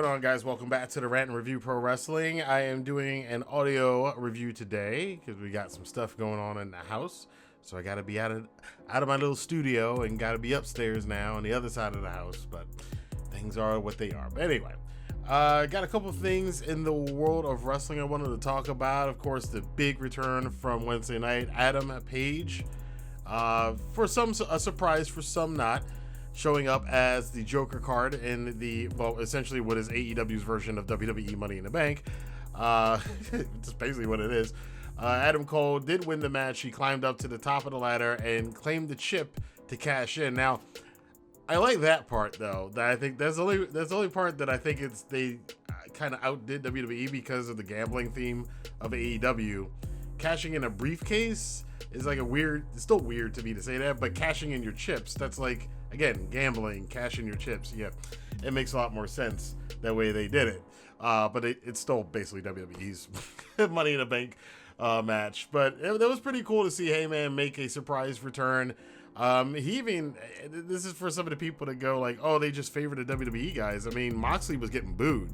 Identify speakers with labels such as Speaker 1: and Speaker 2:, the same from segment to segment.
Speaker 1: going on, guys? Welcome back to the Rant and Review Pro Wrestling. I am doing an audio review today because we got some stuff going on in the house. So I got to be out of my little studio and got to be upstairs now on the other side of the house. But things are what they are. But anyway, got a couple things in the world of wrestling I wanted to talk about. Of course, the big return from Wednesday night, Adam Page. For some, a surprise, for some not. Showing up as the Joker card in essentially what is AEW's version of WWE Money in the Bank. It's basically what it is. Adam Cole did win the match. He climbed up to the top of the ladder and claimed the chip to cash in. Now, I like that part though. That I think that's the only part that I think they kind of outdid WWE because of the gambling theme of AEW. Cashing in a briefcase is like it's still weird to me to say that, but cashing in your chips, that's like, again, gambling, cashing your chips. Yeah, it makes a lot more sense that way they did it. But it's still basically WWE's Money in the Bank match. But that was pretty cool to see Hangman make a surprise return. This is for some of the people that go like, oh, they just favored the WWE guys. I mean, Moxley was getting booed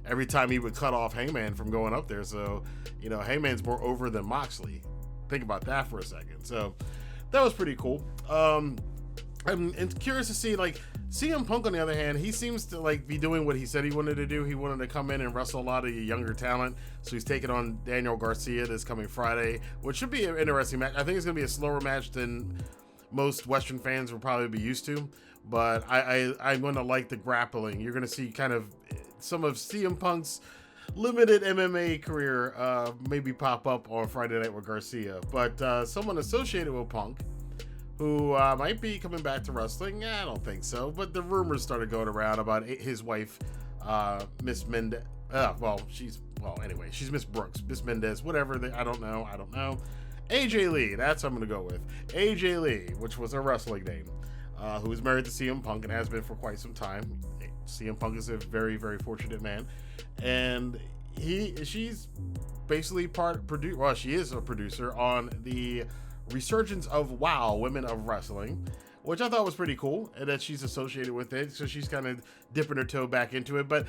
Speaker 1: every time he would cut off Hangman from going up there. So, Hangman's more over than Moxley. Think about that for a second. So that was pretty cool. I'm curious to see, like, CM Punk, on the other hand, he seems to be doing what he said he wanted to do. He wanted to come in and wrestle a lot of younger talent. So he's taking on Daniel Garcia this coming Friday, which should be an interesting match. I think it's going to be a slower match than most Western fans will probably be used to. But I'm going to like the grappling. You're going to see kind of some of CM Punk's limited MMA career maybe pop up on Friday night with Garcia. But someone associated with Punk, who might be coming back to wrestling. I don't think so, but the rumors started going around about his wife, Miss Mendez. She's Miss Brooks, Miss Mendez, whatever. I don't know. AJ Lee, that's what I'm going to go with. AJ Lee, which was a wrestling name, who is married to CM Punk and has been for quite some time. CM Punk is a very, very fortunate man. And she's basically she is a producer on the resurgence of WOW, Women of Wrestling, which I thought was pretty cool, and that she's associated with it, so she's kind of dipping her toe back into it. But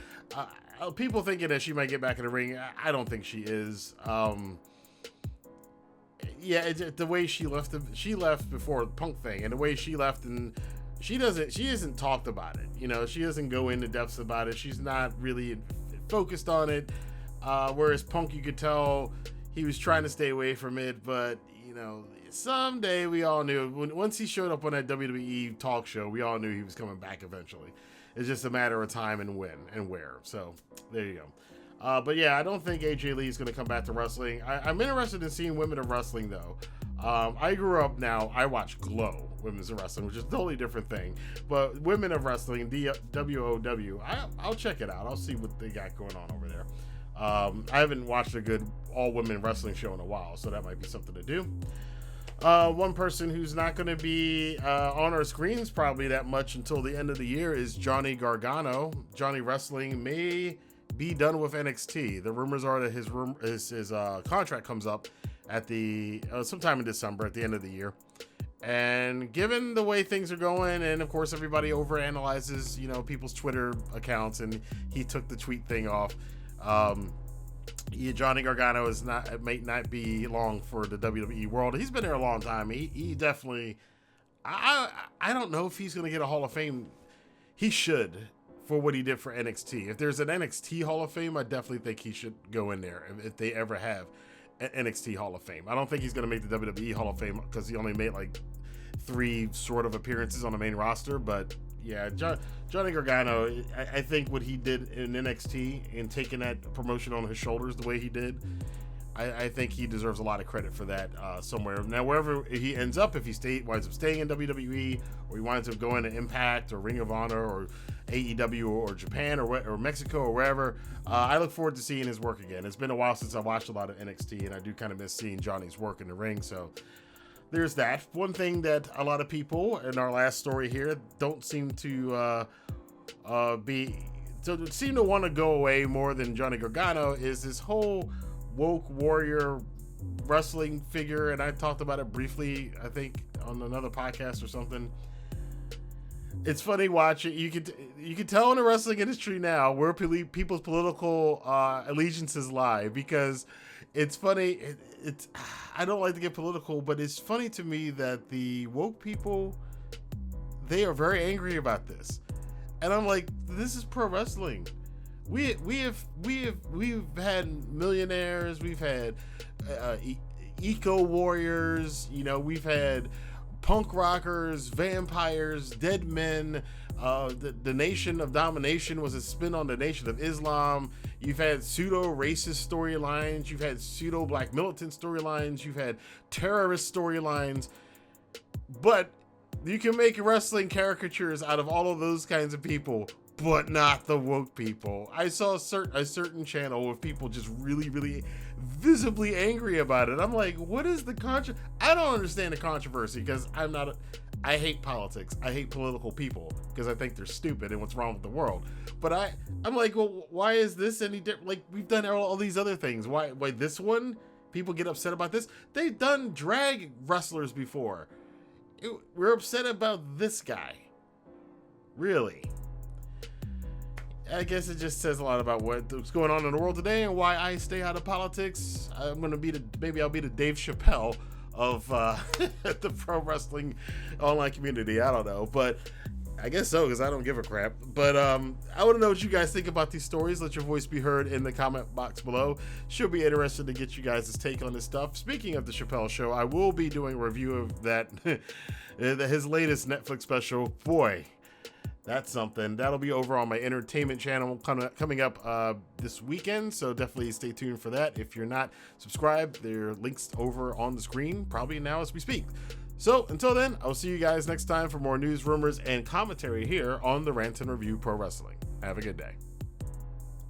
Speaker 1: people thinking that she might get back in the ring, I don't think she is. The way she left before the Punk thing, and the way she left, and she isn't talked about it. She doesn't go into depths about it. She's not really focused on it. Whereas Punk, you could tell he was trying to stay away from it, but someday we all knew once he showed up on that WWE talk show, we all knew he was coming back eventually. It's just a matter of time and when and where. So there you go. But yeah, I don't think AJ Lee is going to come back to wrestling. I'm interested in seeing Women of Wrestling though. I grew up now. I watch Glow Women's of Wrestling, which is a totally different thing. But Women of Wrestling, WOW, I'll check it out. I'll see what they got going on over there. I haven't watched a good all-women wrestling show in a while, so that might be something to do. One person who's not going to be on our screens probably that much until the end of the year is Johnny Gargano. Johnny Wrestling may be done with NXT. The rumors are that his contract comes up at sometime in December at the end of the year. And given the way things are going, and of course everybody overanalyzes, people's Twitter accounts, and he took the tweet thing off. Johnny Gargano might not be long for the WWE world. He's been there a long time. He definitely, I don't know if he's going to get a Hall of Fame. He should, for what he did for NXT. If there's an NXT Hall of Fame, I definitely think he should go in there if they ever have an NXT Hall of Fame. I don't think he's going to make the WWE Hall of Fame because he only made like 3 sort of appearances on the main roster, but yeah, Johnny Gargano, I think what he did in NXT and taking that promotion on his shoulders the way he did, I think he deserves a lot of credit for that somewhere. Now, wherever he ends up, if he winds up staying in WWE, or he winds up going to Impact or Ring of Honor or AEW or Japan or Mexico or wherever, I look forward to seeing his work again. It's been a while since I watched a lot of NXT, and I do kind of miss seeing Johnny's work in the ring, so there's that. One thing that a lot of people in our last story here don't seem to seem to want to go away more than Johnny Gargano is this whole woke warrior wrestling figure, and I talked about it briefly, I think, on another podcast or something. It's funny watching. You can tell in the wrestling industry now where people's political allegiances lie, because it's funny. It's I don't like to get political, but it's funny to me that the woke people, they are very angry about this, and I'm like, this is pro wrestling. We've had millionaires, we've had eco warriors, we've had punk rockers, vampires, dead men. The Nation of Domination was a spin on the Nation of Islam. You've had pseudo-racist storylines. You've had pseudo-black militant storylines. You've had terrorist storylines. But you can make wrestling caricatures out of all of those kinds of people, but not the woke people. I saw a certain channel with people just really, really visibly angry about it. I'm like, what is the I don't understand the controversy, because I hate politics. I hate political people because I think they're stupid and what's wrong with the world. But I'm like, well, why is this any different? Like, we've done all these other things. Why this one? People get upset about this. They've done drag wrestlers before. We're upset about this guy. Really? I guess it just says a lot about what's going on in the world today and why I stay out of politics. Maybe I'll be the Dave Chappelle of the pro wrestling online community. I don't know, but I guess so, because I don't give a crap. But I want to know what you guys think about these stories. Let your voice be heard in the comment box below. Should be interested to get you guys' take on this stuff. Speaking of the Chappelle Show, I will be doing a review of that his latest Netflix special. Boy, that's something. That'll be over on my entertainment channel coming up this weekend, so definitely stay tuned for that. If you're not subscribed, there are links over on the screen, probably now as we speak. So until then, I'll see you guys next time for more news, rumors, and commentary here on the Rantin Review Pro Wrestling. Have a good day.